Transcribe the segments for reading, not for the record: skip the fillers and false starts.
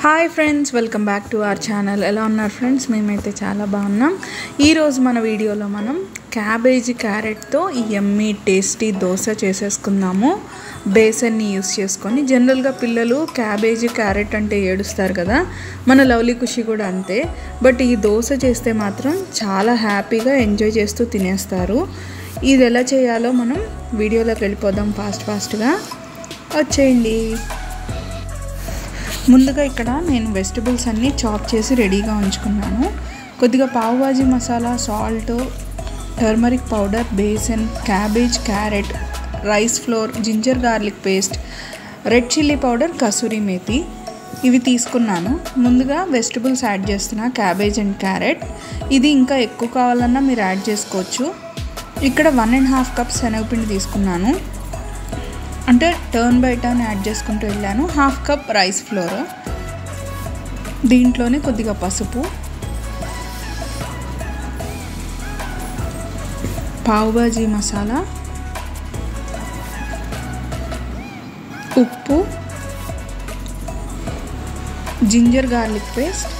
Hi friends, welcome back to our channel. ఎలా ఉన్నారు friends? మేమైతే చాలా బాగున్నాం. ఈరోజు మన వీడియోలో మనం క్యాబేజీ క్యారెట్తో యమ్మీ టేస్టీ దోశ చేసేసుకుందాము. బేసన్ని యూస్ చేసుకొని. జనరల్గా పిల్లలు క్యాబేజీ క్యారెట్ అంటే ఏడుస్తారు కదా, మన లవ్లీ ఖుషి కూడా అంతే. బట్ ఈ దోశ చేస్తే మాత్రం చాలా హ్యాపీగా ఎంజాయ్ చేస్తూ తినేస్తారు. ఇది ఎలా చేయాలో మనం వీడియోలోకి వెళ్ళిపోదాం ఫాస్ట్గా. వచ్చేయండి. ముందుగా ఇక్కడ నేను వెజిటబుల్స్ అన్నీ చాప్ చేసి రెడీగా ఉంచుకున్నాను. కొద్దిగా pav bhaji masala, salt, turmeric powder, besan, cabbage, carrot, rice flour, ginger garlic paste, red chilli powder, kasuri methi ఇవి తీసుకున్నాను. ముందుగా వెజిటబుల్స్ యాడ్ చేస్తున్నా, క్యాబేజ్ అండ్ క్యారెట్. ఇది ఇంకా ఎక్కువ కావాలన్నా మీరు యాడ్ చేసుకోవచ్చు. ఇక్కడ 1.5 కప్ శనగపిండి తీసుకున్నాను. అంటే టర్న్ బై టర్న్ యాడ్ చేసుకుంటూ వెళ్ళాను. 1/2 కప్ రైస్ ఫ్లోర్, దీంట్లోనే కొద్దిగా పసుపు, పావు భాజీ మసాలా, ఉప్పు, జింజర్ గార్లిక్ పేస్ట్,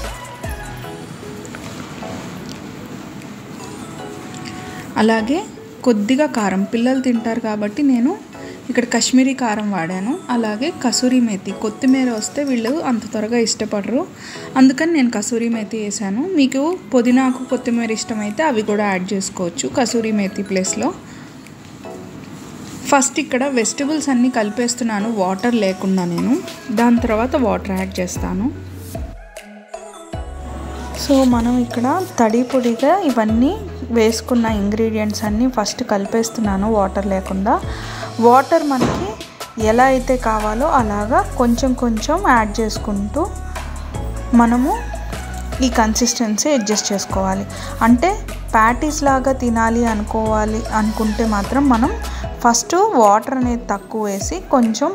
అలాగే కొద్దిగా కారం. పిల్లలు తింటారు కాబట్టి నేను ఇక్కడ కాశ్మీరీ కారం వాడాను. అలాగే కసూరి మేతి, కొత్తిమీర వస్తే వీళ్ళు అంత త్వరగా ఇష్టపడరు, అందుకని నేను కసూరి మేతి వేసాను. మీకు పుదీనాకు కొత్తిమీర ఇష్టమైతే అవి కూడా యాడ్ చేసుకోవచ్చు కసూరి మేతి ప్లేస్లో. ఫస్ట్ ఇక్కడ వెజిటబుల్స్ అన్నీ కలిపేస్తున్నాను వాటర్ లేకుండా నేను. దాని తర్వాత వాటర్ యాడ్ చేస్తాను. సో మనం ఇక్కడ తడి పొడిగా ఇవన్నీ వేసుకున్న ఇంగ్రీడియంట్స్ అన్నీ ఫస్ట్ కలిపేస్తున్నాను వాటర్ లేకుండా. వాటర్ మనకి ఎలా అయితే కావాలో అలాగా కొంచెం కొంచెం యాడ్ చేసుకుంటూ మనము ఈ కన్సిస్టెన్సీ అడ్జస్ట్ చేసుకోవాలి. అంటే ప్యాటీస్ లాగా తినాలి అనుకుంటే మాత్రం మనం ఫస్ట్ వాటర్ అనేది తక్కువ వేసి కొంచెం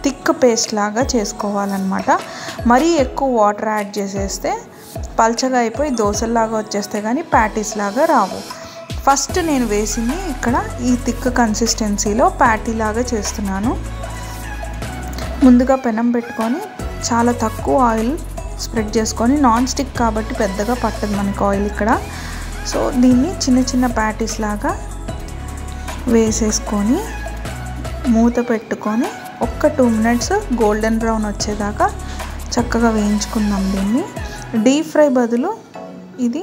థిక్ పేస్ట్ లాగా చేసుకోవాలన్నమాట. మరీ ఎక్కువ వాటర్ యాడ్ చేసేస్తే పల్చగా అయిపోయి దోశలాగా వచ్చేస్తే కానీ ప్యాటీస్ లాగా రావు. ఫస్ట్ నేను వేసింది ఇక్కడ ఈ థిక్ కన్సిస్టెన్సీలో ప్యాటీ లాగా చేస్తున్నాను. ముందుగా పెనం పెట్టుకొని చాలా తక్కువ ఆయిల్ స్ప్రెడ్ చేసుకొని, నాన్ స్టిక్ కాబట్టి పెద్దగా పట్టదు మనకు ఆయిల్ ఇక్కడ. సో దీన్ని చిన్న చిన్న ప్యాటీస్ లాగా వేసేసుకొని మూత పెట్టుకొని ఒక్క 2 మినిట్స్ గోల్డెన్ బ్రౌన్ వచ్చేదాకా చక్కగా వేయించుకుందాం. దీన్ని డీప్ ఫ్రై బదులు ఇది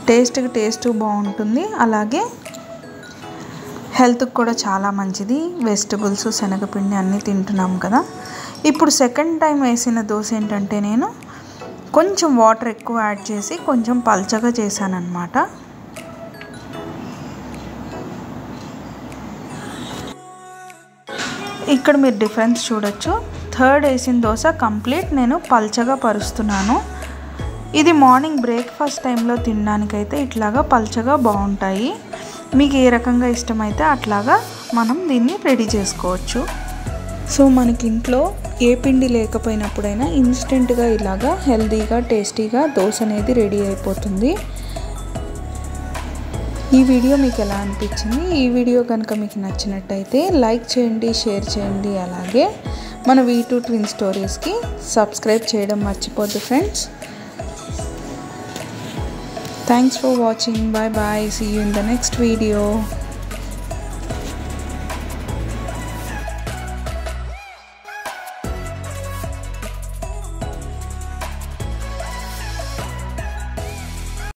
టేస్ట్ బాగుంటుంది. అలాగే హెల్త్కి కూడా చాలా మంచిది. వెజిటబుల్స్, శనగపిండి అన్నీ తింటున్నాం కదా. ఇప్పుడు సెకండ్ టైం వేసిన దోశ ఏంటంటే నేను కొంచెం వాటర్ ఎక్కువ యాడ్ చేసి కొంచెం పల్చగా చేశానన్నమాట. ఇక్కడ మీరు డిఫరెన్స్ చూడొచ్చు. థర్డ్ వేసిన దోశ కంప్లీట్ నేను పల్చగా పరుస్తున్నాను. ఇది మార్నింగ్ బ్రేక్ఫాస్ట్ టైంలో తినడానికైతే ఇట్లాగా పల్చగా బాగుంటాయి. మీకు ఏ రకంగా ఇష్టమైతే అట్లాగా మనం దీన్ని రెడీ చేసుకోవచ్చు. సో మనకి ఇంట్లో ఏ పిండి లేకపోయినప్పుడైనా ఇన్స్టెంట్గా ఇలాగా హెల్తీగా టేస్టీగా దోశ అనేది రెడీ అయిపోతుంది. ఈ వీడియో మీకు ఎలా అనిపించింది? ఈ వీడియో కనుక మీకు నచ్చినట్టయితే లైక్ చేయండి, షేర్ చేయండి. అలాగే మన V2 ట్విన్ స్టోరీస్కి సబ్స్క్రైబ్ చేయడం మర్చిపోద్దు friends. Thanks for watching. Bye bye. See you in the next video.